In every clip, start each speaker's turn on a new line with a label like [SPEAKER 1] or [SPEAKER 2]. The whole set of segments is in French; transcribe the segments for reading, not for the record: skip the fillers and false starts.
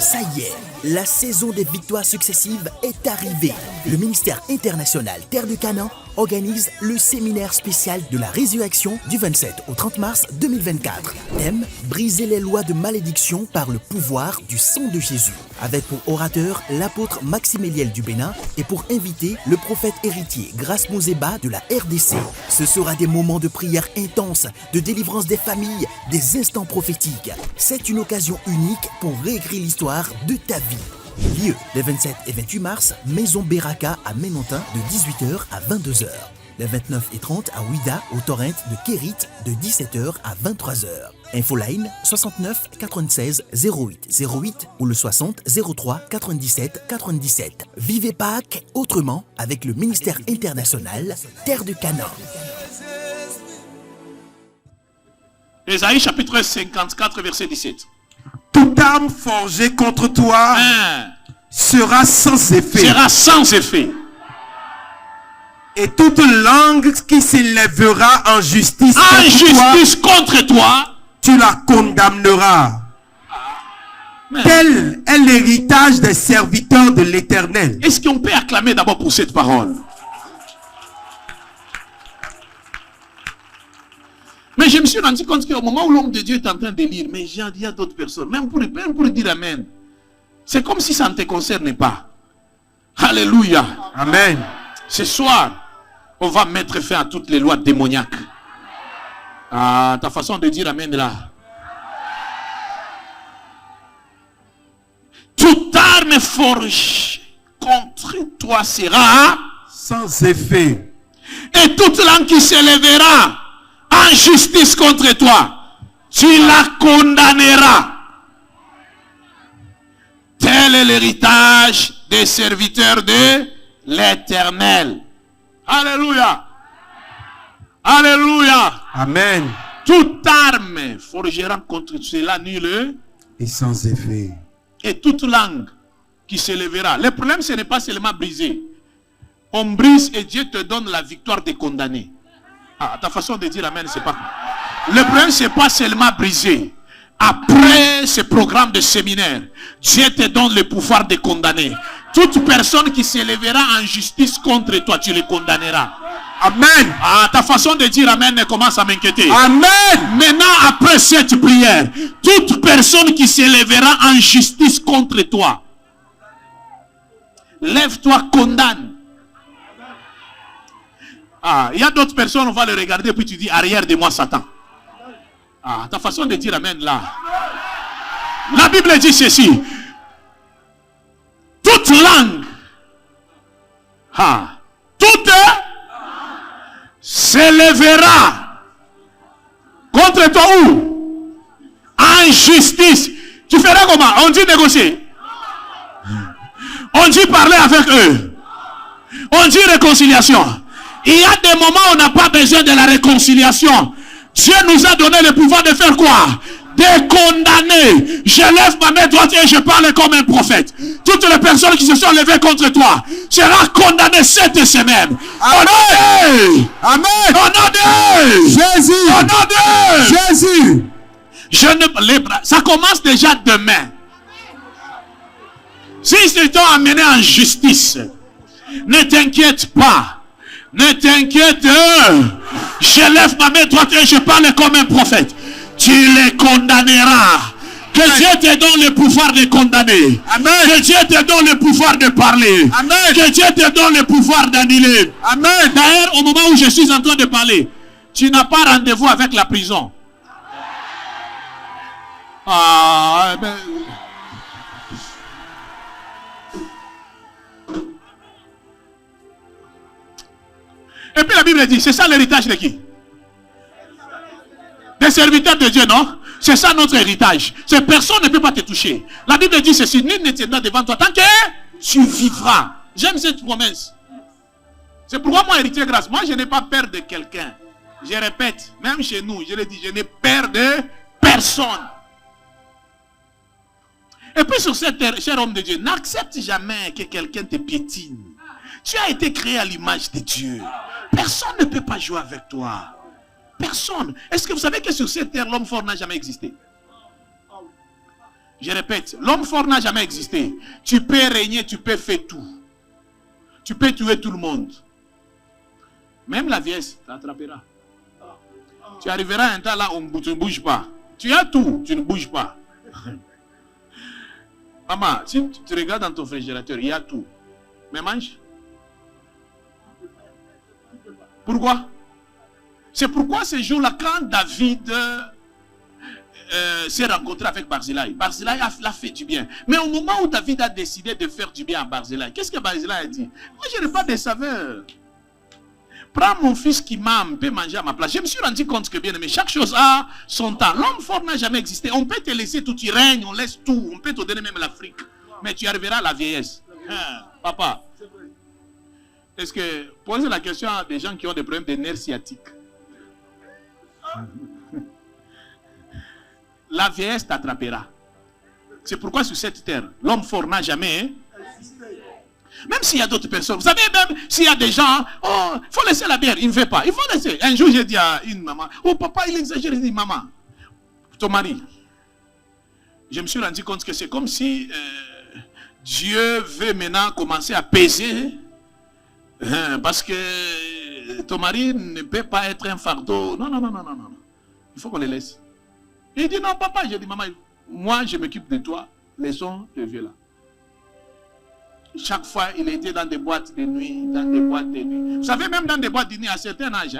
[SPEAKER 1] Ça y est, la saison des victoires successives est arrivée. Le ministère international Terre de Canaan organise le séminaire spécial de la résurrection du 27 au 30 mars 2024. Thème: briser les lois de malédiction par le pouvoir du sang de Jésus. Avec pour orateur l'apôtre Maximiliel du Bénin et pour invité le prophète héritier Grace Mouzeba de la RDC. Ce sera des moments de prière intense, de délivrance des familles, des instants prophétiques. C'est une occasion unique pour réécrire l'histoire de ta vie. Lieu, les 27 et 28 mars, Maison Beraka à Ménontin de 18h à 22h. Les 29 et 30 à Ouida, au Torrent de Kérit de 17h à 23h. Infoline 69 96 08 08 ou le 60 03 97 97. Vivez Pâques autrement avec le ministère international Terre de Canaan.
[SPEAKER 2] Ésaïe chapitre 54 verset 17.
[SPEAKER 3] Toute arme forgée contre toi sera sans effet.
[SPEAKER 2] Sera sans effet.
[SPEAKER 3] Et toute langue qui s'élèvera en justice,
[SPEAKER 2] contre toi,
[SPEAKER 3] tu la condamneras. Tel est l'héritage des serviteurs de l'Éternel.
[SPEAKER 2] Est-ce qu'on peut acclamer d'abord pour cette parole? Mais je me suis rendu compte qu'au moment où l'homme de Dieu est en train de lire, mais il y a d'autres personnes, même pour dire Amen, c'est comme si ça ne te concerne pas. Alléluia.
[SPEAKER 3] Amen.
[SPEAKER 2] Ce soir, on va mettre fin à toutes les lois démoniaques. Ah, ta façon de dire Amen là. Toute arme forgée contre toi sera
[SPEAKER 3] sans effet.
[SPEAKER 2] Et toute langue qui s'élèvera en justice contre toi, tu la condamneras. Tel est l'héritage des serviteurs de l'Éternel. Alléluia. Alléluia.
[SPEAKER 3] Amen.
[SPEAKER 2] Toute arme forgera contre cela nulle
[SPEAKER 3] et sans effet.
[SPEAKER 2] Et toute langue qui s'élèvera. Le problème, ce n'est pas seulement briser. On brise et Dieu te donne la victoire de condamner. Ah, ta façon de dire Amen, c'est pas. Le problème, c'est pas seulement briser. Après ce programme de séminaire, Dieu te donne le pouvoir de condamner. Toute personne qui s'élèvera en justice contre toi, tu le condamneras.
[SPEAKER 3] Amen.
[SPEAKER 2] Ah, ta façon de dire Amen commence à m'inquiéter.
[SPEAKER 3] Amen.
[SPEAKER 2] Maintenant, après cette prière, toute personne qui s'élèvera en justice contre toi, lève-toi, condamne. Ah, il y a d'autres personnes, on va les regarder, puis tu dis arrière de moi, Satan. Ah, ta façon de dire Amen là. La Bible dit ceci. Toute langue, toute s'élèvera contre toi où? En justice. Tu feras comment? On dit négocier. On dit parler avec eux. On dit réconciliation. Il y a des moments où on n'a pas besoin de la réconciliation. Dieu nous a donné le pouvoir de faire quoi? De condamner. Je lève ma main droite et je parle comme un prophète. Toutes les personnes qui se sont levées contre toi seront condamnées cette semaine.
[SPEAKER 3] Amen. Amen.
[SPEAKER 2] Au nom de
[SPEAKER 3] Jésus.
[SPEAKER 2] Au nom de
[SPEAKER 3] Jésus.
[SPEAKER 2] Ça commence déjà demain. S'ils se t'ont amené en justice, ne t'inquiète pas. Ne t'inquiète. Je lève ma main droite et je parle comme un prophète. Tu les condamneras. Que Amen. Dieu te donne le pouvoir de condamner.
[SPEAKER 3] Amen.
[SPEAKER 2] Que Dieu te donne le pouvoir de parler.
[SPEAKER 3] Amen.
[SPEAKER 2] Que Dieu te donne le pouvoir d'annuler.
[SPEAKER 3] Amen.
[SPEAKER 2] D'ailleurs, au moment où je suis en train de parler, tu n'as pas rendez-vous avec la prison. Ah, ben... Et puis la Bible dit, c'est ça l'héritage de qui? Des serviteurs de Dieu, non? C'est ça notre héritage. Cette personne ne peut pas te toucher. La Bible dit ceci, nul ne tiendra devant toi tant que tu vivras. J'aime cette promesse. C'est pourquoi moi, héritier grâce, moi je n'ai pas peur de quelqu'un. Je répète, même chez nous, je le dis, je n'ai peur de personne. Et puis sur cette terre, cher homme de Dieu, n'accepte jamais que quelqu'un te piétine. Tu as été créé à l'image de Dieu. Personne ne peut pas jouer avec toi. Personne. Est-ce que vous savez que sur cette terre, l'homme fort n'a jamais existé? Je répète, l'homme fort n'a jamais existé. Tu peux régner, tu peux faire tout. Tu peux tuer tout le monde. Même la vieillesse t'attrapera. Tu arriveras à un temps là où tu ne bouges pas. Tu as tout, tu ne bouges pas. Maman, si tu regardes dans ton réfrigérateur, il y a tout. Mais mange. Pourquoi? C'est pourquoi ce jour-là, quand David s'est rencontré avec Barzillai, Barzillai l'a fait du bien. Mais au moment où David a décidé de faire du bien à Barzillai, qu'est-ce que Barzillai a dit? Moi, je n'ai pas de saveur. Prends mon fils qui m'a un peu mangé à ma place. Je me suis rendu compte que, bien aimé, chaque chose a son temps. L'homme fort n'a jamais existé. On peut te laisser tout, tu règnes, on laisse tout. On peut te donner même l'Afrique. Mais tu arriveras à la vieillesse. Papa, est-ce que posez la question à des gens qui ont des problèmes de nerfs sciatiques? La vieillesse t'attrapera. C'est pourquoi sur cette terre, l'homme fort n'a jamais... Même s'il y a d'autres personnes, vous savez, même s'il y a des gens, oh, il faut laisser la bière, il ne veut pas. Il faut laisser. Un jour, j'ai dit à une maman, oh papa, il exagère. Il dit, maman, ton mari. Je me suis rendu compte que c'est comme si Dieu veut maintenant commencer à peser. Parce que ton mari ne peut pas être un fardeau. Non. Il faut qu'on le laisse. Il dit, non papa, j'ai dit, maman, moi je m'occupe de toi. Laissons le vieux là. Chaque fois, il était dans des boîtes de nuit, Vous savez, même dans des boîtes de nuit, à un certain âge,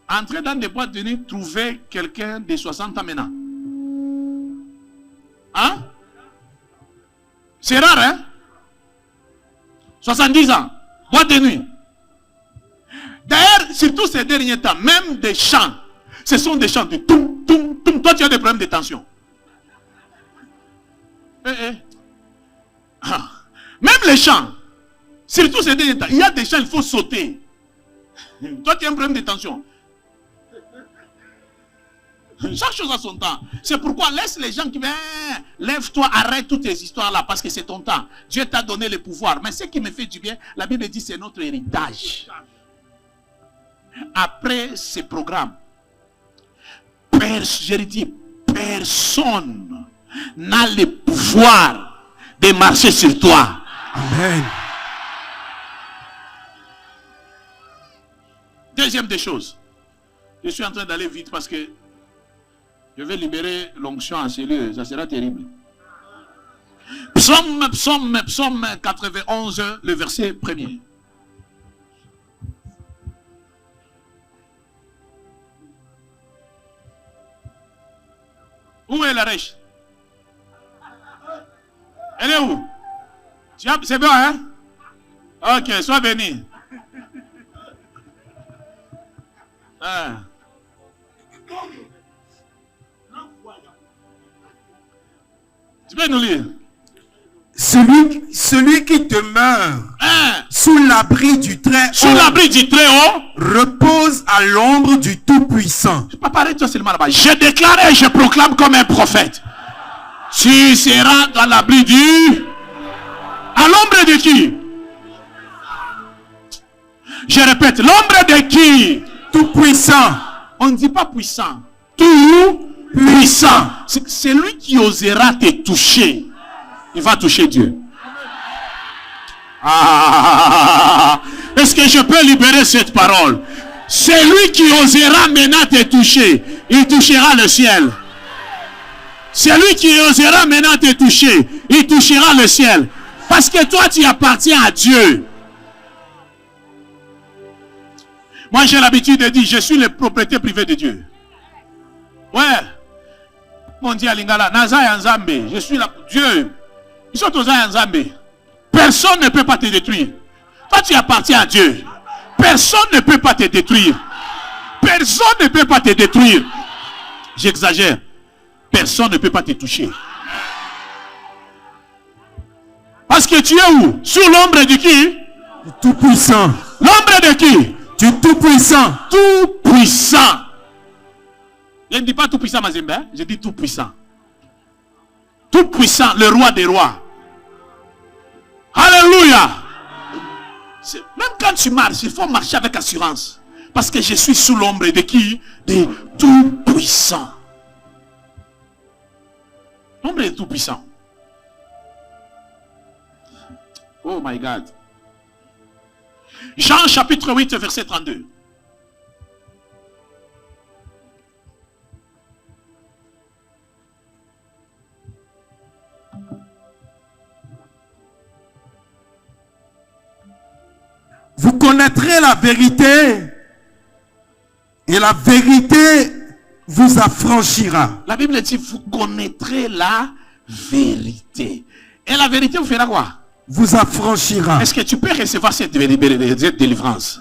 [SPEAKER 2] entrer dans des boîtes de nuit, trouver quelqu'un de 60 ans maintenant. Hein? C'est rare, hein? 70 ans, boîte de nuit. D'ailleurs, surtout ces derniers temps, même des chants, ce sont des chants de toum, toum, toum. Toi, tu as des problèmes de tension. Même les chants, surtout ces derniers temps, il y a des chants, il faut sauter. Toi, tu as un problème de tension. Chaque chose a son temps. C'est pourquoi laisse les gens qui viennent. Lève-toi, arrête toutes tes histoires là, parce que c'est ton temps. Dieu t'a donné le pouvoir. Mais ce qui me fait du bien, la Bible dit c'est notre héritage. Après ces programmes, je dis, personne n'a le pouvoir de marcher sur toi.
[SPEAKER 3] Amen.
[SPEAKER 2] Deuxième des choses. Je suis en train d'aller vite parce que je vais libérer l'onction en cellule. Ça sera terrible. Psaume 91, le verset 1er. Où est la rêche? Elle est où? C'est bon, hein? Ok, sois béni. Tu peux nous lire?
[SPEAKER 3] Celui qui demeure sous l'abri du Très-Haut, repose à l'ombre du Tout-Puissant.
[SPEAKER 2] Je ne peux pas parler de toi seulement là-bas. Je déclare et je proclame comme un prophète. Tu seras dans l'abri du... À l'ombre de qui? Je répète, l'ombre de qui?
[SPEAKER 3] Tout-Puissant.
[SPEAKER 2] On ne dit pas puissant. Tout-Puissant. C'est lui qui osera te toucher. Il va toucher Dieu. Est-ce que je peux libérer cette parole? C'est lui qui osera maintenant te toucher. Il touchera le ciel. C'est lui qui osera maintenant te toucher. Il touchera le ciel. Parce que toi, tu appartiens à Dieu. Moi, j'ai l'habitude de dire, je suis le propriétaire privé de Dieu. Ouais. Mon Dieu, Lingala, Naza Nzambe, je suis là, Dieu. Ils sont tous en Nzambe. Personne ne peut pas te détruire. Toi, tu appartiens à Dieu. Personne ne peut pas te détruire. Personne ne peut pas te détruire. J'exagère. Personne ne peut pas te toucher. Parce que tu es où? Sous l'ombre de qui?
[SPEAKER 3] Du Tout-Puissant.
[SPEAKER 2] L'ombre de qui?
[SPEAKER 3] Du Tout-Puissant.
[SPEAKER 2] Tout-Puissant. Je ne dis pas Tout-Puissant Mazembe, hein? Je dis Tout-Puissant. Tout-Puissant, le roi des rois. Alléluia. Même quand tu marches, il faut marcher avec assurance. Parce que je suis sous l'ombre de qui? De Tout-Puissant. L'ombre est tout puissant. Oh my God. Jean chapitre 8, verset 32.
[SPEAKER 3] Vous connaîtrez la vérité et la vérité vous affranchira.
[SPEAKER 2] La Bible dit, vous connaîtrez la vérité. Et la vérité vous fera quoi?
[SPEAKER 3] Vous affranchira.
[SPEAKER 2] Est-ce que tu peux recevoir cette délivrance?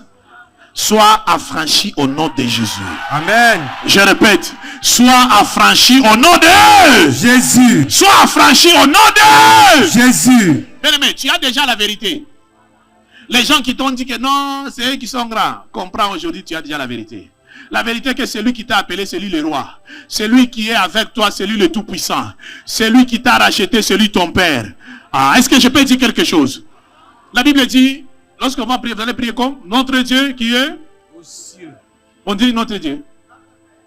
[SPEAKER 2] Sois affranchi au nom de Jésus.
[SPEAKER 3] Amen.
[SPEAKER 2] Je répète, sois affranchi au nom de
[SPEAKER 3] Jésus.
[SPEAKER 2] Sois affranchi au nom de
[SPEAKER 3] Jésus.
[SPEAKER 2] Bien-aimé, tu as déjà la vérité. Les gens qui t'ont dit que non, c'est eux qui sont grands. Comprends aujourd'hui, tu as déjà la vérité. La vérité que c'est lui qui t'a appelé, c'est lui le roi. C'est lui qui est avec toi, c'est lui le tout-puissant. C'est lui qui t'a racheté, c'est lui ton père. Ah, est-ce que je peux dire quelque chose? La Bible dit, lorsqu'on va prier, vous allez prier comme notre Dieu qui est aux cieux. On dit notre Dieu.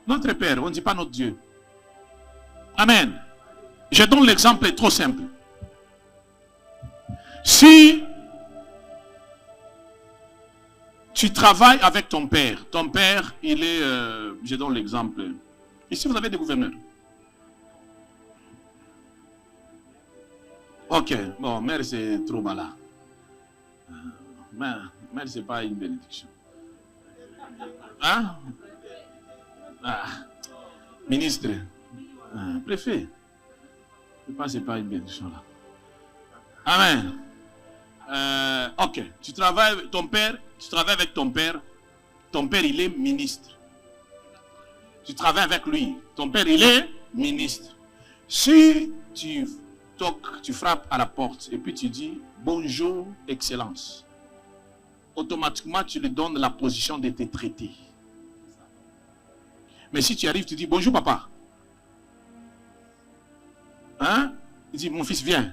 [SPEAKER 2] Notre Père, on ne dit pas notre Dieu. Amen. Je donne l'exemple trop simple. Si tu travailles avec ton père il est, je donne l'exemple. Ici vous avez des gouverneurs. Ok, bon, mère c'est trop bas là. Mère c'est pas une bénédiction. Hein? Ah, ministre, préfet. C'est pas une bénédiction là. Amen. Ok, tu travailles avec ton père, ton père il est ministre. Tu travailles avec lui, ton père il est ministre. Si tu toques, tu frappes à la porte et puis tu dis bonjour excellence, automatiquement tu lui donnes la position de te traiter. Mais si tu arrives, tu dis bonjour papa. Hein? Il dit mon fils viens.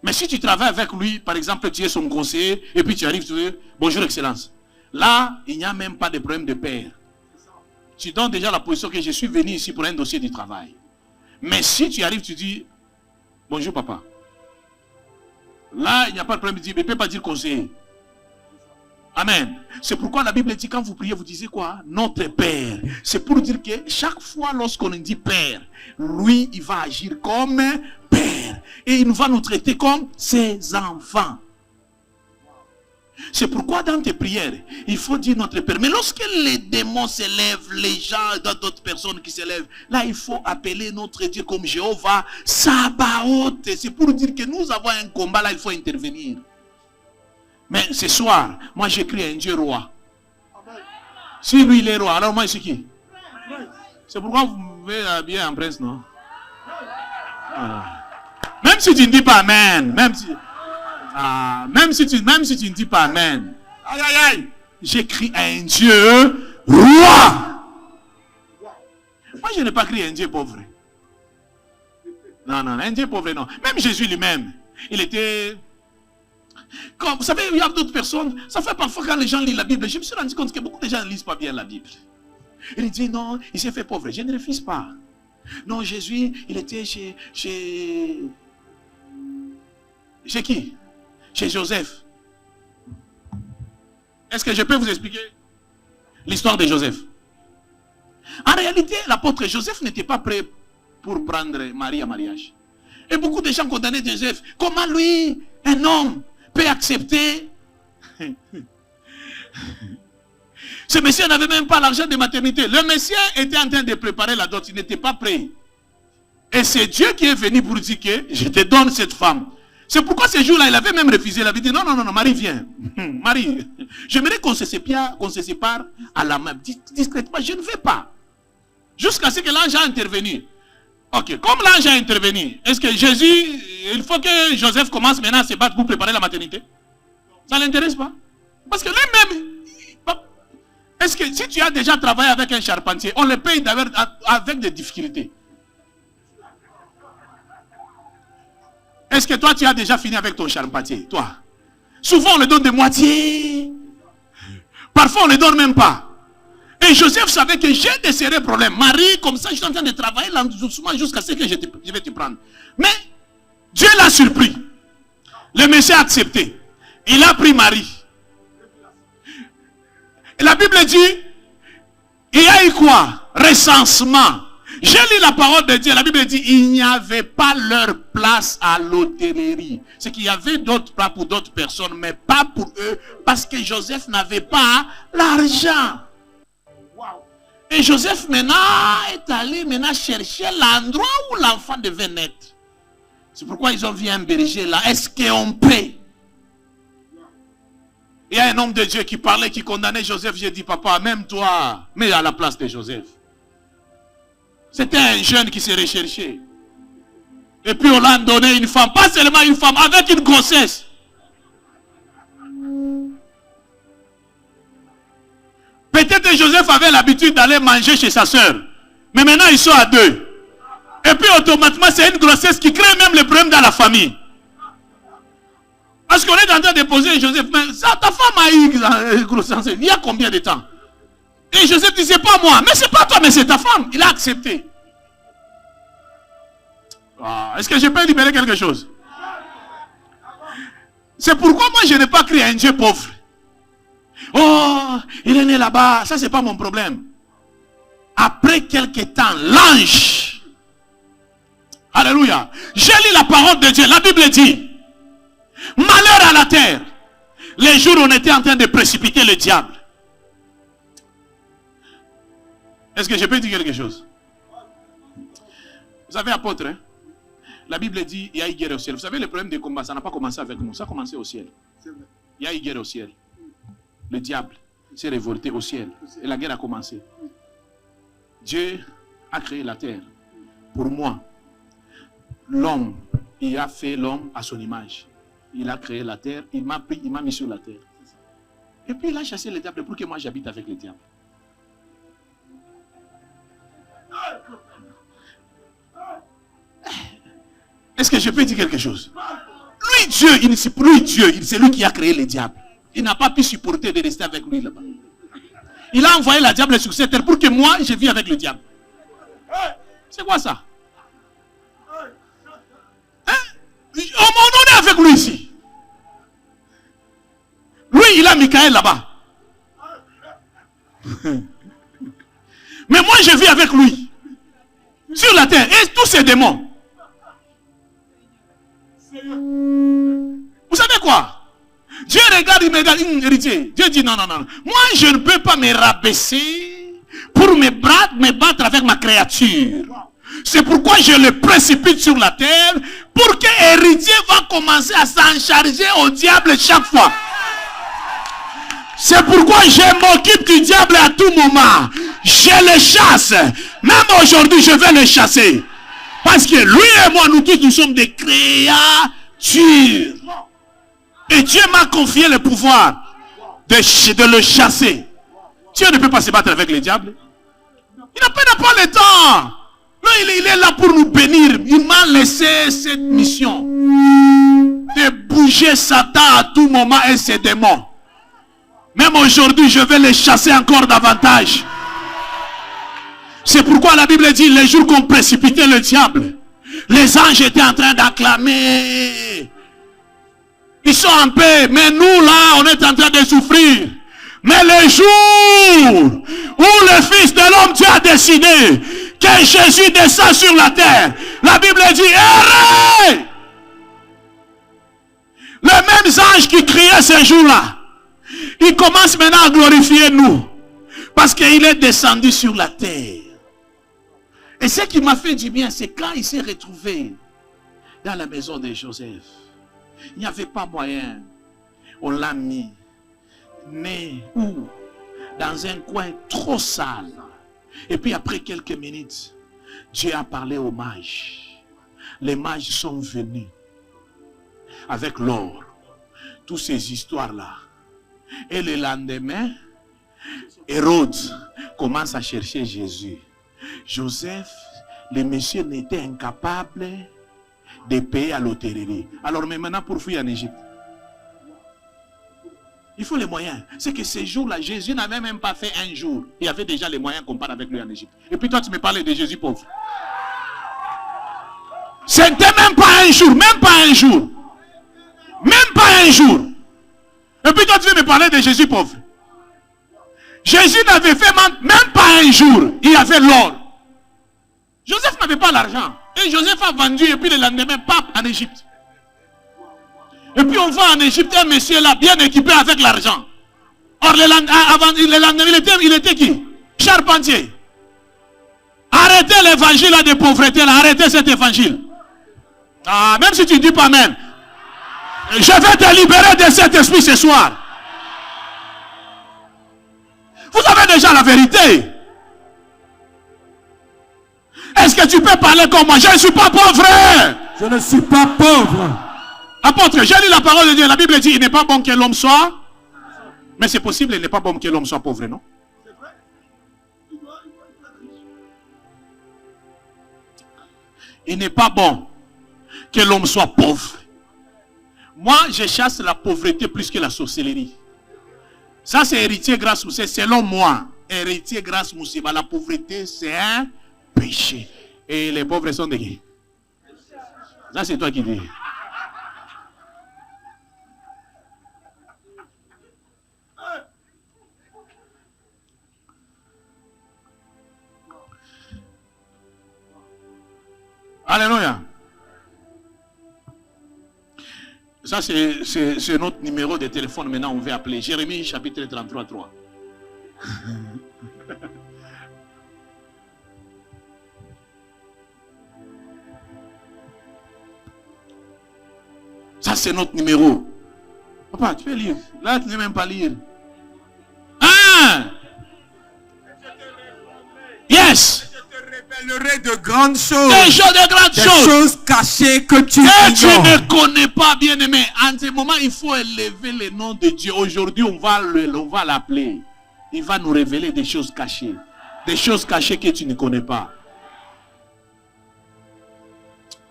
[SPEAKER 2] Mais si tu travailles avec lui, par exemple, tu es son conseiller, et puis tu arrives, tu dis bonjour excellence. Là, il n'y a même pas de problème de père. Tu donnes déjà la position que je suis venu ici pour un dossier du travail. Mais si tu arrives, tu dis bonjour papa. Là, il n'y a pas de problème, il ne peut pas dire conseiller. Amen. C'est pourquoi la Bible dit, quand vous priez, vous disiez quoi? Notre Père. C'est pour dire que chaque fois lorsqu'on dit Père, lui, il va agir comme Père. Et il va nous traiter comme ses enfants. C'est pourquoi dans tes prières, il faut dire notre Père. Mais lorsque les démons s'élèvent, les gens, d'autres personnes qui s'élèvent, là, il faut appeler notre Dieu comme Jéhovah Sabaoth. C'est pour dire que nous avons un combat, là, il faut intervenir. Mais ce soir, moi j'écris un Dieu roi. Si lui il est roi, alors moi je suis qui? C'est pourquoi vous m'avez habillé en prince, non? Même si tu ne dis pas Amen, même si tu ne dis pas Amen, aïe aïe aïe, j'écris un Dieu roi. Moi je n'ai pas écrit un Dieu pauvre. Non, un Dieu pauvre non. Même Jésus lui-même, il était... Comme, vous savez, il y a d'autres personnes, ça fait parfois quand les gens lisent la Bible, je me suis rendu compte que beaucoup de gens ne lisent pas bien la Bible. Il dit non, il s'est fait pauvre. Je ne refuse pas. Non, Jésus, il était chez qui? Chez Joseph. Est-ce que je peux vous expliquer l'histoire de Joseph? En réalité, l'apôtre Joseph n'était pas prêt pour prendre Marie en mariage. Et beaucoup de gens condamnaient Joseph. Comment lui, un homme, peut accepter? Ce monsieur n'avait même pas l'argent de maternité. Le monsieur était en train de préparer la dot. Il n'était pas prêt. Et c'est Dieu qui est venu pour dire que je te donne cette femme. C'est pourquoi ce jour-là, il avait même refusé. Il avait dit non, Marie, viens. Marie, j'aimerais qu'on se sépare à la main. Discrètement, je ne vais pas. Jusqu'à ce que l'ange a intervenu. Ok, comme l'ange a intervenu, est-ce que Jésus, il faut que Joseph commence maintenant à se battre pour préparer la maternité? Ça ne l'intéresse pas? Parce que lui-même, est-ce que si tu as déjà travaillé avec un charpentier, on le paye d'ailleurs avec des difficultés? Est-ce que toi tu as déjà fini avec ton charpentier? Toi? Souvent on le donne de moitié. Parfois on ne le donne même pas. Et Joseph savait que j'ai des sérieux problèmes. Marie, comme ça, je suis en train de travailler là doucement jusqu'à ce que je vais te prendre. Mais Dieu l'a surpris. Le Messie a accepté. Il a pris Marie. Et la Bible dit, il y a eu quoi? Recensement. J'ai lu la parole de Dieu. La Bible dit, il n'y avait pas leur place à l'hôtellerie. C'est qu'il y avait d'autres plats pour d'autres personnes, mais pas pour eux, parce que Joseph n'avait pas l'argent. Et Joseph maintenant est allé chercher l'endroit où l'enfant devait naître. C'est pourquoi ils ont vu un berger là. Est-ce qu'on peut? Il y a un homme de Dieu qui parlait, qui condamnait Joseph. J'ai dit, papa, même toi, mets à la place de Joseph. C'était un jeune qui s'est recherché. Et puis on l'a donné une femme, pas seulement une femme, avec une grossesse. Peut-être que Joseph avait l'habitude d'aller manger chez sa soeur. Mais maintenant ils sont à deux. Et puis automatiquement c'est une grossesse qui crée même les problèmes dans la famille. Parce qu'on est en train de poser Joseph, mais ça, ta femme a eu une grossesse, il y a combien de temps? Et Joseph dit, c'est pas moi, mais c'est pas toi, mais c'est ta femme. Il a accepté. Ah, est-ce que je peux libérer quelque chose? C'est pourquoi moi je n'ai pas crié à un Dieu pauvre. Oh, il est né là-bas, ça c'est pas mon problème. Après quelques temps, l'ange, alléluia, j'ai lu la parole de Dieu, la Bible dit, malheur à la terre, les jours où on était en train de précipiter le diable. Est-ce que je peux dire quelque chose? Vous savez, apôtre, hein? La Bible dit, il y a une guerre au ciel. Vous savez, le problème des combats, ça n'a pas commencé avec nous, ça a commencé au ciel. Il y a une guerre au ciel. Le diable s'est révolté au ciel et la guerre a commencé. Dieu a créé la terre. Pour moi, l'homme, il a fait l'homme à son image. Il a créé la terre, il m'a pris, il m'a mis sur la terre. Et puis il a chassé le diable pour que moi j'habite avec le diable. Est-ce que je peux dire quelque chose? Lui, Dieu, c'est lui qui a créé le diable. Il n'a pas pu supporter de rester avec lui là-bas. Il a envoyé le diable sur cette terre pour que moi, je vis avec le diable. C'est quoi ça? Hein? On est avec lui ici. Lui, il a Michael là-bas. Mais moi, je vis avec lui. Sur la terre. Et tous ces démons. Vous savez quoi? Dieu regarde, il me regarde, héritier. Dieu dit non. Moi, je ne peux pas me rabaisser pour me battre avec ma créature. C'est pourquoi je le précipite sur la terre pour que l'héritier va commencer à s'en charger au diable chaque fois. C'est pourquoi je m'occupe du diable à tout moment. Je le chasse. Même aujourd'hui, je vais le chasser. Parce que lui et moi, nous tous, nous sommes des créatures. Et Dieu m'a confié le pouvoir de le chasser. Dieu ne peut pas se battre avec le diable. Il n'a pas le temps. Là, il est là pour nous bénir. Il m'a laissé cette mission de bouger Satan à tout moment et ses démons. Même aujourd'hui, je vais les chasser encore davantage. C'est pourquoi la Bible dit, les jours qu'on précipitait le diable, les anges étaient en train d'acclamer. Ils sont en paix, mais nous là, on est en train de souffrir. Mais le jour où le Fils de l'homme, Dieu a décidé que Jésus descend sur la terre, la Bible dit, errez! Les mêmes anges qui criaient ce jour-là, ils commencent maintenant à glorifier nous. Parce qu'il est descendu sur la terre. Et ce qui m'a fait du bien, c'est quand il s'est retrouvé dans la maison de Joseph. Il n'y avait pas moyen. On l'a mis né où? Dans un coin trop sale. Et puis après quelques minutes, Dieu a parlé aux mages. Les mages sont venus avec l'or. Toutes ces histoires-là. Et le lendemain, Hérode commence à chercher Jésus. Joseph, le monsieur n'était incapable de payer à l'hôtellerie. Alors mais maintenant pour fuir en Égypte. Il faut les moyens. C'est que ces jours-là, Jésus n'avait même pas fait un jour. Il avait déjà les moyens qu'on parle avec lui en Égypte. Et puis toi, tu me parlais de Jésus pauvre. C'était même pas un jour. Même pas un jour. Même pas un jour. Et puis toi, tu veux me parler de Jésus pauvre. Jésus n'avait fait même pas un jour. Il avait l'or. Joseph n'avait pas l'argent. Et Joseph a vendu et puis le lendemain, pape en Égypte. Et puis on va en Égypte, un monsieur là, bien équipé avec l'argent. Or, le lendemain, il était qui? Charpentier. Arrêtez l'évangile là de pauvreté, là. Arrêtez cet évangile. Ah, même si tu ne dis pas même. Je vais te libérer de cet esprit ce soir. Vous avez déjà la vérité. Est-ce que tu peux parler comme moi? Je ne suis pas pauvre.
[SPEAKER 3] Je ne suis pas pauvre.
[SPEAKER 2] Apôtre, j'ai lu la parole de Dieu. La Bible dit, il n'est pas bon que l'homme soit. Mais c'est possible, il n'est pas bon que l'homme soit pauvre, non? Il n'est pas bon que l'homme soit pauvre. Moi, je chasse la pauvreté plus que la sorcellerie. Ça, c'est héritier grâce Moussé. Selon moi, héritier grâce Moussé, la pauvreté, c'est un péché. Et les pauvres sont de qui? Ça, c'est toi qui dis. Alléluia. Ça, c'est notre numéro de téléphone. Maintenant, on va appeler. Jérémie, chapitre 33, 3. Ça, c'est notre numéro. Papa, tu peux lire. Là, tu ne veux même pas lire. Ah! Yes!
[SPEAKER 3] Révélerai de grandes choses.
[SPEAKER 2] Des choses de grandes choses.
[SPEAKER 3] Des choses cachées que tu
[SPEAKER 2] ignores. Tu ne
[SPEAKER 3] ignores.
[SPEAKER 2] connais pas, bien aimé. En ce moment, il faut élever le nom de Dieu. Aujourd'hui, on va l'appeler. Il va nous révéler des choses cachées. Des choses cachées que tu ne connais pas.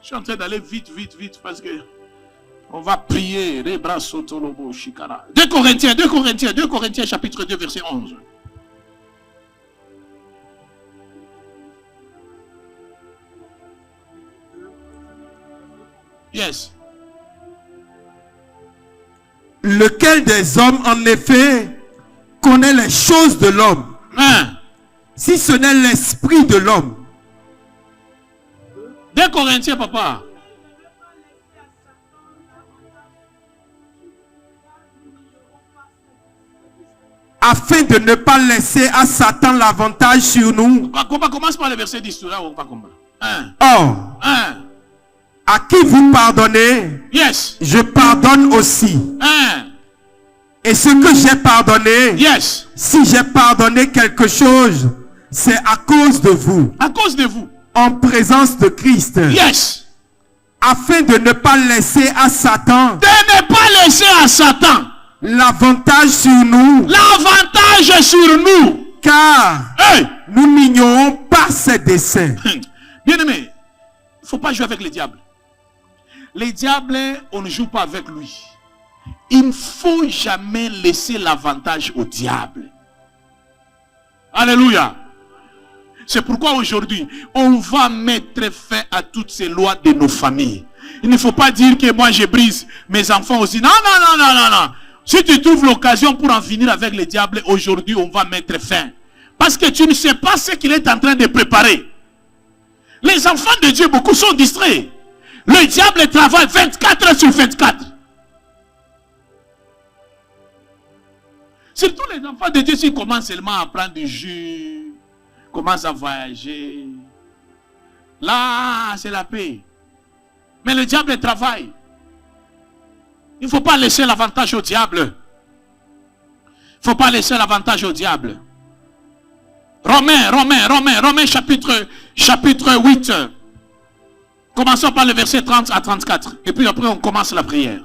[SPEAKER 2] Je suis en train d'aller vite parce que on va prier. 2 Corinthiens chapitre 2 verset 11. Yes.
[SPEAKER 3] Lequel des hommes, en effet, connaît les choses de l'homme, si ce n'est l'esprit de l'homme?
[SPEAKER 2] 2 Corinthiens, papa.
[SPEAKER 3] Afin de ne pas laisser à Satan l'avantage sur nous.
[SPEAKER 2] Commence par le verset 10. Là, on va comprendre.
[SPEAKER 3] Or, à qui vous pardonnez,
[SPEAKER 2] yes,
[SPEAKER 3] je pardonne aussi. Et ce que j'ai pardonné,
[SPEAKER 2] yes,
[SPEAKER 3] si j'ai pardonné quelque chose, c'est à cause de vous.
[SPEAKER 2] À cause de vous.
[SPEAKER 3] En présence de Christ.
[SPEAKER 2] Yes.
[SPEAKER 3] Afin de ne pas laisser à Satan.
[SPEAKER 2] De ne pas laisser à Satan.
[SPEAKER 3] L'avantage sur nous.
[SPEAKER 2] L'avantage sur nous.
[SPEAKER 3] Car nous n'ignorons pas ses desseins.
[SPEAKER 2] Bien aimé, il ne faut pas jouer avec le diable. Les diables, on ne joue pas avec lui. Il ne faut jamais laisser l'avantage au diable. Alléluia. C'est pourquoi aujourd'hui, on va mettre fin à toutes ces lois de nos familles. Il ne faut pas dire que moi je brise mes enfants aussi. Non. Si tu trouves l'occasion pour en finir avec le diable, aujourd'hui on va mettre fin. Parce que tu ne sais pas ce qu'il est en train de préparer. Les enfants de Dieu, beaucoup sont distraits. Le diable travaille 24 heures sur 24. Surtout les enfants de Dieu, s'ils commencent seulement à prendre du jus, commencent à voyager. Là, c'est la paix. Mais le diable travaille. Il ne faut pas laisser l'avantage au diable. Il ne faut pas laisser l'avantage au diable. Romains chapitre 8. Commençons par le verset 30 à 34. Et puis après, on commence la prière.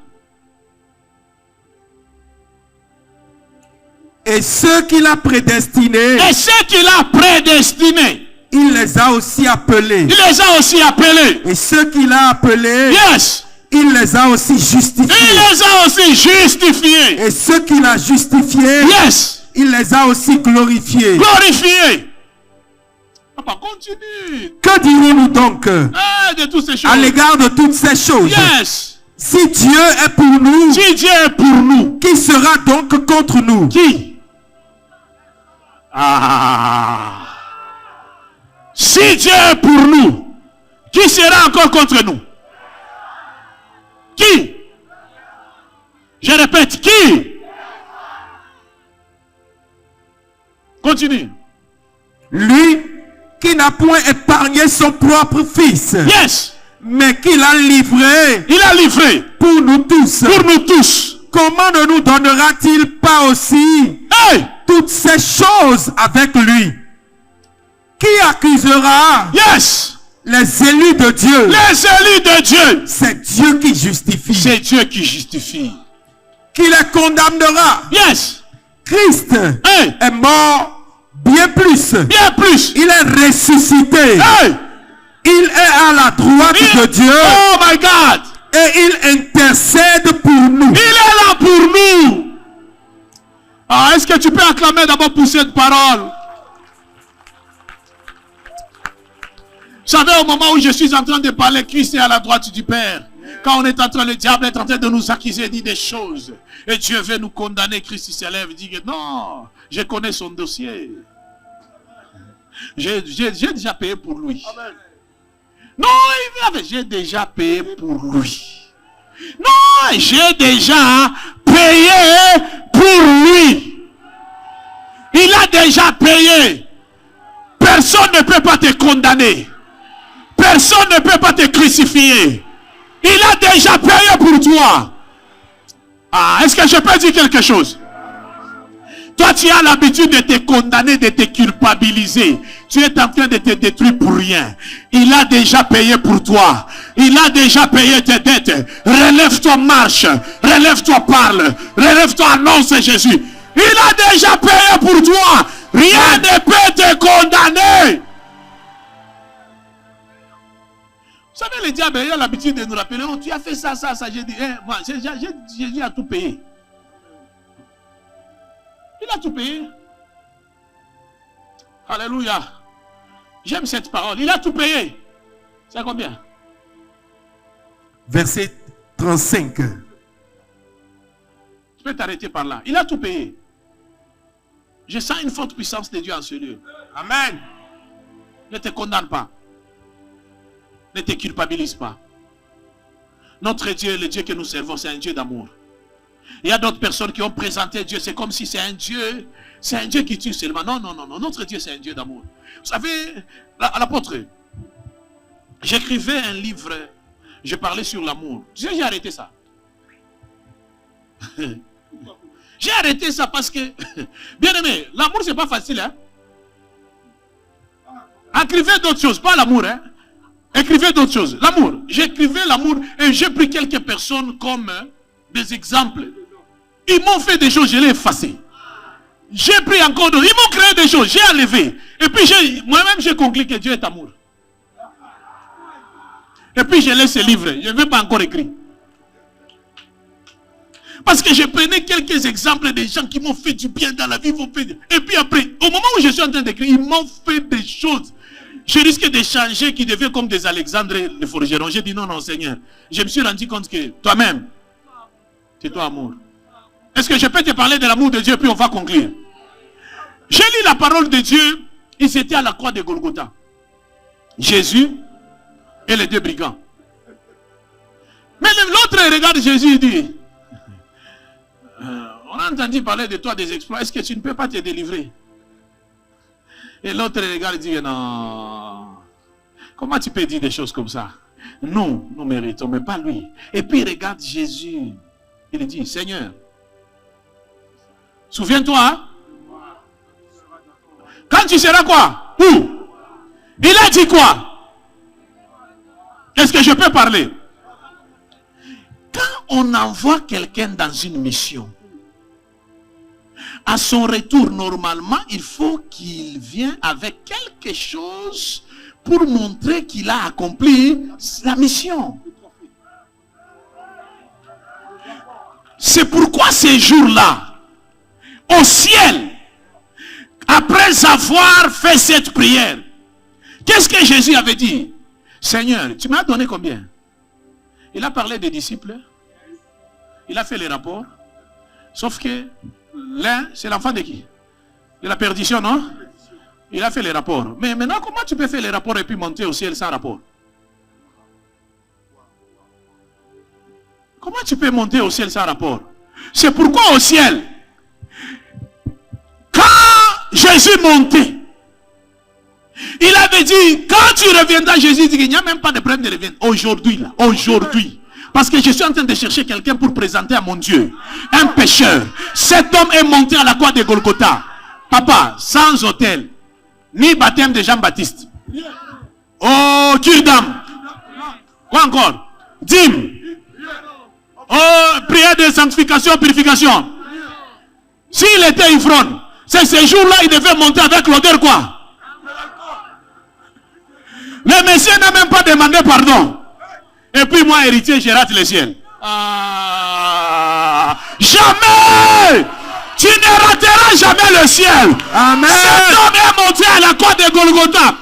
[SPEAKER 3] Et ceux qu'il a prédestinés.
[SPEAKER 2] Et ceux qu'il a prédestinés.
[SPEAKER 3] Il les a aussi appelés.
[SPEAKER 2] Il les a aussi appelés.
[SPEAKER 3] Et ceux qu'il a appelés.
[SPEAKER 2] Yes.
[SPEAKER 3] il les a aussi justifiés.
[SPEAKER 2] Il les a aussi justifiés.
[SPEAKER 3] Et ceux qu'il a justifiés,
[SPEAKER 2] Yes.
[SPEAKER 3] il les a aussi glorifiés.
[SPEAKER 2] Glorifiés. Papa, continue.
[SPEAKER 3] Que dirons-nous donc
[SPEAKER 2] De toutes ces choses.
[SPEAKER 3] à l'égard de toutes ces choses?
[SPEAKER 2] Yes.
[SPEAKER 3] Si Dieu est pour nous,
[SPEAKER 2] Si Dieu est pour nous,
[SPEAKER 3] qui sera donc contre nous?
[SPEAKER 2] qui? Si Dieu est pour nous, qui sera encore contre nous? Qui? Je répète, qui? Continue.
[SPEAKER 3] Lui qui n'a point épargné son propre fils,
[SPEAKER 2] Yes.
[SPEAKER 3] mais qui l'a livré
[SPEAKER 2] Il a livré
[SPEAKER 3] pour nous tous.
[SPEAKER 2] pour nous tous.
[SPEAKER 3] Comment ne nous donnera-t-il pas aussi
[SPEAKER 2] Hey!
[SPEAKER 3] toutes ces choses avec lui? Qui accusera
[SPEAKER 2] Yes.
[SPEAKER 3] les élus de Dieu?
[SPEAKER 2] Les élus de Dieu.
[SPEAKER 3] C'est Dieu qui justifie.
[SPEAKER 2] C'est Dieu qui justifie.
[SPEAKER 3] Qui les condamnera?
[SPEAKER 2] Yes.
[SPEAKER 3] Christ
[SPEAKER 2] Hey!
[SPEAKER 3] est mort bien plus.
[SPEAKER 2] Bien plus.
[SPEAKER 3] Il est ressuscité.
[SPEAKER 2] Hey!
[SPEAKER 3] Il est à la droite de Dieu
[SPEAKER 2] Oh my God.
[SPEAKER 3] et il intercède pour nous.
[SPEAKER 2] Il est là pour nous. Est-ce que tu peux acclamer d'abord pour cette parole? Vous savez, au moment où je suis en train de parler, Christ est à la droite du Père. Quand on est en train, le diable est en train de nous accuser, dit des choses. Et Dieu veut nous condamner. Christ se lève et dit que non, je connais son dossier. J'ai déjà payé pour lui. Non, j'ai déjà payé pour lui. Non, j'ai déjà payé pour lui. Il a déjà payé. Personne ne peut pas te condamner. Personne ne peut pas te crucifier. Il a déjà payé pour toi. Est-ce que je peux dire quelque chose? Toi, tu as l'habitude de te condamner, de te culpabiliser. Tu es en train de te détruire pour rien. Il a déjà payé pour toi. Il a déjà payé tes dettes. Relève-toi, marche. Relève-toi, parle. Relève-toi, annonce Jésus. Il a déjà payé pour toi. Rien ne peut te condamner. Vous savez, le diable, il a l'habitude de nous rappeler. Oh, tu as fait ça, ça, ça. J'ai dit, moi, Jésus a tout payé. Il a tout payé. Alléluia. J'aime cette parole. Il a tout payé. C'est combien?
[SPEAKER 3] Verset 35.
[SPEAKER 2] Tu peux t'arrêter par là. Il a tout payé. Je sens une forte puissance de Dieu en ce lieu. Amen. Ne te condamne pas. Ne te culpabilise pas. Notre Dieu, le Dieu que nous servons, c'est un Dieu d'amour. Il y a d'autres personnes qui ont présenté Dieu. C'est comme si c'est un Dieu qui tue seulement. Non, non, non, non. Notre Dieu, c'est un Dieu d'amour. Vous savez, l'apôtre, j'écrivais un livre, je parlais sur l'amour. J'ai arrêté ça. J'ai arrêté ça parce que, bien aimé, l'amour, c'est pas facile. Hein? Écrivez d'autres choses, pas l'amour. Hein? Écrivez d'autres choses. L'amour. J'écrivais l'amour et j'ai pris quelques personnes comme des exemples. Ils m'ont fait des choses, je l'ai effacé. J'ai pris encore d'autres. Ils m'ont créé des choses, j'ai enlevé. Et puis moi-même j'ai conclu que Dieu est amour. Et puis je laisse ce livre. Je ne vais pas encore écrire. Parce que je prenais quelques exemples des gens qui m'ont fait du bien dans la vie. Et puis après, au moment où je suis en train d'écrire, ils m'ont fait des choses. Je risque de changer, qui deviennent comme des Alexandre le forgeron. J'ai dit non, non, Seigneur. Je me suis rendu compte que toi-même, c'est toi amour. Est-ce que je peux te parler de l'amour de Dieu, puis on va conclure? J'ai lu la parole de Dieu. Ils étaient à la croix de Golgotha. Jésus et les deux brigands. Mais l'autre regarde Jésus et dit, on a entendu parler de toi des exploits. Est-ce que tu ne peux pas te délivrer? Et l'autre regarde et dit, non. Comment tu peux dire des choses comme ça? Nous méritons, mais pas lui. Et puis il regarde Jésus. Il dit, Seigneur, souviens-toi, hein? Quand tu seras quoi? Où? Il a dit quoi? Est-ce que je peux parler? Quand on envoie quelqu'un dans une mission, à son retour, normalement, il faut qu'il vienne avec quelque chose pour montrer qu'il a accompli la mission. C'est pourquoi ces jours-là, au ciel, après avoir fait cette prière, qu'est-ce que Jésus avait dit? Seigneur, tu m'as donné combien? Il a parlé des disciples. Il a fait les rapports. Sauf que l'un, c'est l'enfant de qui? De la perdition, non? Il a fait les rapports. Mais maintenant, comment tu peux faire les rapports et puis monter au ciel sans rapport? Comment tu peux monter au ciel sans rapport? C'est pourquoi au ciel, quand Jésus montait, il avait dit, quand tu reviendras, Jésus dit qu'il n'y a même pas de problème de revenir. Aujourd'hui, là, aujourd'hui. Parce que je suis en train de chercher quelqu'un pour présenter à mon Dieu un pécheur. Cet homme est monté à la croix de Golgotha. Papa, sans autel, ni baptême de Jean-Baptiste. Oh, cure d'âme. Quoi encore? Dîme. Oh, prière de sanctification, purification. S'il était ivrogne, c'est ce jour-là, il devait monter avec l'odeur quoi? Le Messie n'a même pas demandé pardon. Et puis moi, héritier, je rate le ciel. Jamais! Tu ne rateras jamais le ciel.
[SPEAKER 3] Amen.
[SPEAKER 2] Cet homme est monté à la croix de Golgotha.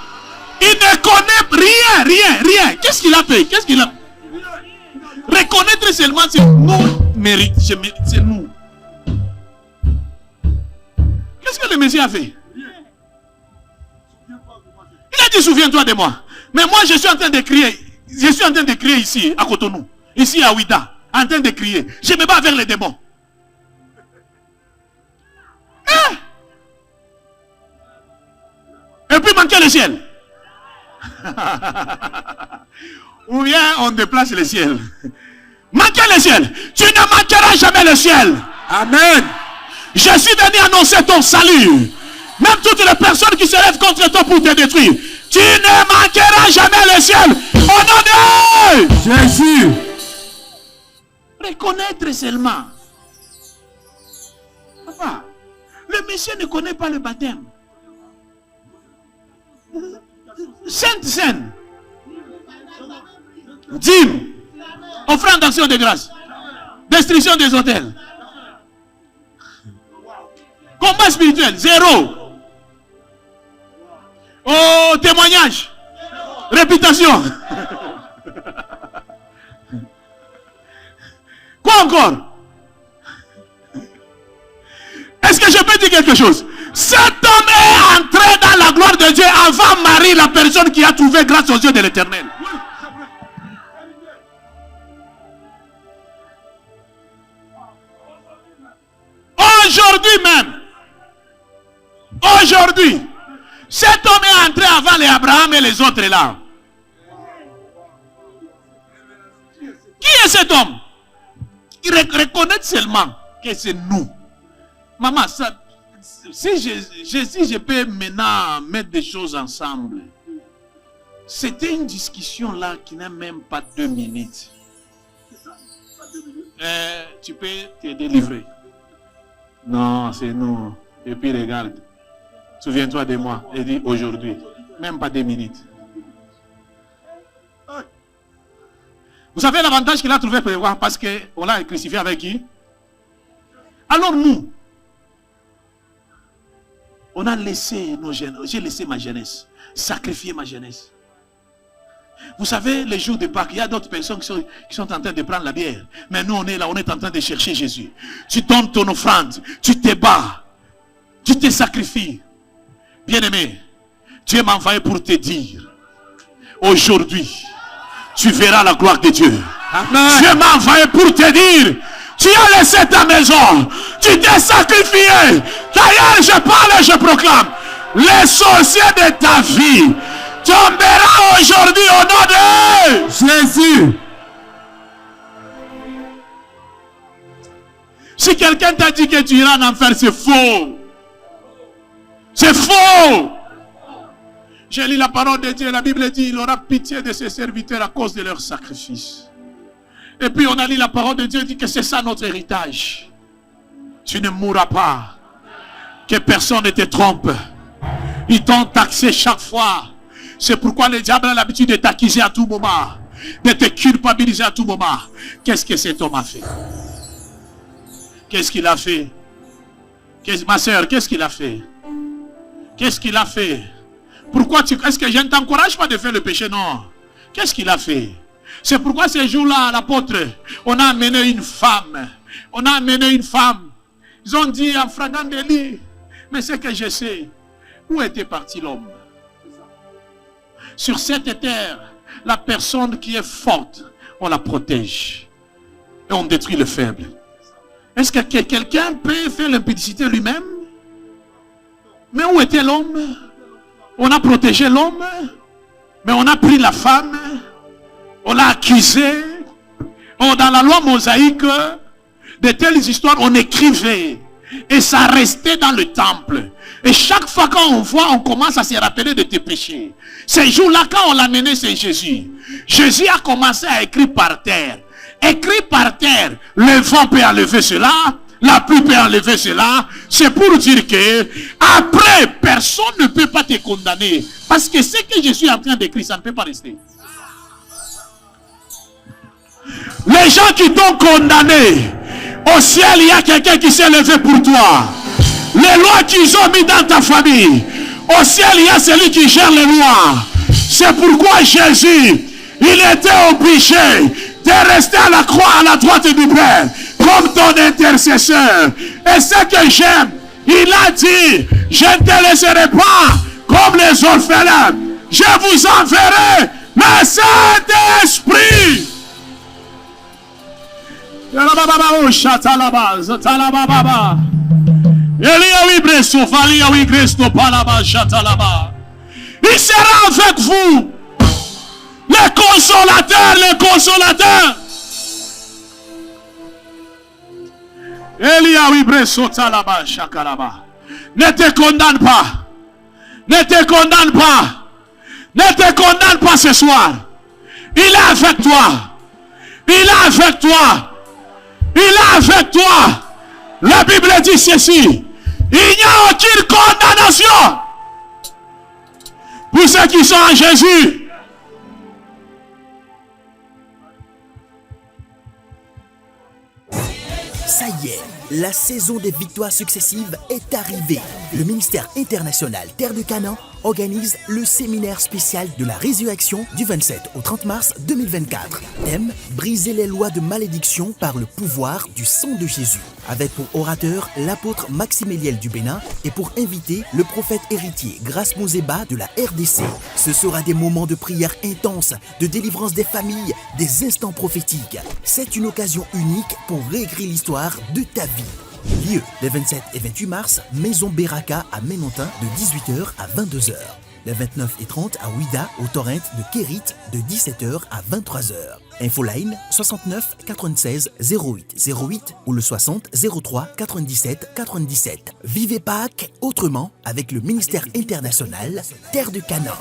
[SPEAKER 2] Il ne connaît rien. Qu'est-ce qu'il a fait? Qu'est-ce qu'il a... Reconnaître seulement, c'est nous mérite. C'est nous. Qu'est-ce que le Messie a fait? Il a dit, souviens-toi de moi. Mais moi, je suis en train de crier. Je suis en train de crier ici, à Cotonou. Ici, à Ouida. En train de crier. Je me bats avec les démons. Hein? Et puis manquer le ciel. Ou bien on déplace le ciel. Manquer le ciel. Tu ne manqueras jamais le ciel.
[SPEAKER 3] Amen.
[SPEAKER 2] Je suis venu annoncer ton salut. Même toutes les personnes qui se lèvent contre toi pour te détruire. Tu ne manqueras jamais le ciel. Au nom de
[SPEAKER 3] Jésus.
[SPEAKER 2] Reconnaître seulement. Papa, le Messie ne connaît pas le baptême. Sainte. Dîme. Offrande d'action de grâce. Destruction des hôtels. Combat spirituel, 0. Oh, témoignage. Réputation. Quoi encore? Est-ce que je peux dire quelque chose? Cet homme est entré dans la gloire de Dieu avant Marie, la personne qui a trouvé grâce aux yeux de l'Éternel. Aujourd'hui, cet homme est entré avant les Abraham et les autres là. Qui est cet homme? Il reconnaît seulement que c'est nous. Maman, ça, si je peux maintenant mettre des choses ensemble, c'était une discussion là qui n'a même pas 2 minutes. Tu peux te délivrer. Non, c'est nous. Et puis regarde. Souviens-toi de moi. Et dis aujourd'hui. Même pas 2 minutes. Vous savez l'avantage qu'il a trouvé pour voir parce qu'on l'a crucifié avec qui? Alors nous, on a laissé nos jeunes. J'ai laissé ma jeunesse. Sacrifié ma jeunesse. Vous savez, les jours de Pâques, il y a d'autres personnes qui sont en train de prendre la bière. Mais nous, on est là, on est en train de chercher Jésus. Tu donnes ton offrande, tu te bats, tu te sacrifies. Bien-aimé, Dieu m'a envoyé pour te dire, aujourd'hui, tu verras la gloire de Dieu.
[SPEAKER 3] Amen.
[SPEAKER 2] Dieu m'a envoyé pour te dire, tu as laissé ta maison, tu t'es sacrifié. D'ailleurs, je parle et je proclame, les sorciers de ta vie tombera aujourd'hui au nom de
[SPEAKER 3] Jésus.
[SPEAKER 2] Si quelqu'un t'a dit que tu iras en enfer, c'est faux. C'est faux. J'ai lu la parole de Dieu. La Bible dit il aura pitié de ses serviteurs à cause de leur sacrifice. Et puis on a lu la parole de Dieu dit que c'est ça notre héritage. Tu ne mourras pas. Que personne ne te trompe. Ils t'ont taxé chaque fois. C'est pourquoi le diable a l'habitude de t'accuser à tout moment, de te culpabiliser à tout moment. Qu'est-ce que cet homme a fait? Qu'est-ce qu'il a fait? Ma soeur, qu'est-ce qu'il a fait? Qu'est-ce qu'il a fait? Pourquoi est-ce que je ne t'encourage pas de faire le péché? Non. Qu'est-ce qu'il a fait? C'est pourquoi ces jours-là, l'apôtre, on a amené une femme. On a amené une femme. Ils ont dit en flagrant délit, mais c'est que je sais, où était parti l'homme? Sur cette terre, la personne qui est forte, on la protège. Et on détruit le faible. Est-ce que quelqu'un peut faire l'impudicité lui-même? Mais où était l'homme? On a protégé l'homme, mais on a pris la femme, on l'a accusé. Oh, dans la loi mosaïque, de telles histoires, on écrivait. Et ça restait dans le temple. Et chaque fois qu'on voit, on commence à se rappeler de tes péchés. Ces jours-là, quand on l'a mené, c'est Jésus. Jésus a commencé à écrire par terre. Écrit par terre, le vent peut enlever cela, la pluie peut enlever cela. C'est pour dire que après, personne ne peut pas te condamner. Parce que ce que je suis en train d'écrire, ça ne peut pas rester. Les gens qui t'ont condamné, au ciel, il y a quelqu'un qui s'est levé pour toi. Les lois qu'ils ont mis dans ta famille, au ciel, il y a celui qui gère les lois. C'est pourquoi Jésus, il était obligé de rester à la croix à la droite du Père, comme ton intercesseur. Et ce que j'aime, il a dit, je ne te laisserai pas comme les orphelins. Je vous enverrai le Saint-Esprit. Il sera avec vous. Le consolateur, le consolateur. Ne te condamne pas. Ne te condamne pas. Ne te condamne pas ce soir. Il est avec toi. Il est avec toi. Il est avec toi. La Bible dit ceci. Il n'y a aucune condamnation pour ceux qui sont en Jésus.
[SPEAKER 1] Ça y est, la saison des victoires successives est arrivée. Le ministère international Terre de Canaan organise le séminaire spécial de la résurrection du 27 au 30 mars 2024. Thème: briser les lois de malédiction par le pouvoir du sang de Jésus. Avec pour orateur l'apôtre Maximiliel du Bénin et pour invité le prophète héritier Grace Mouzeba de la RDC. Ce sera des moments de prière intense, de délivrance des familles, des instants prophétiques. C'est une occasion unique pour réécrire l'histoire de ta vie. Lieu, les 27 et 28 mars, Maison Beraka à Ménontin de 18h à 22h. Les 29 et 30 à Ouida, au Torrent de Kérit de 17h à 23h. Infoline 69 96 08 08 ou le 60 03 97 97. Vivez Pâques autrement avec le ministère international Terre de Canaan.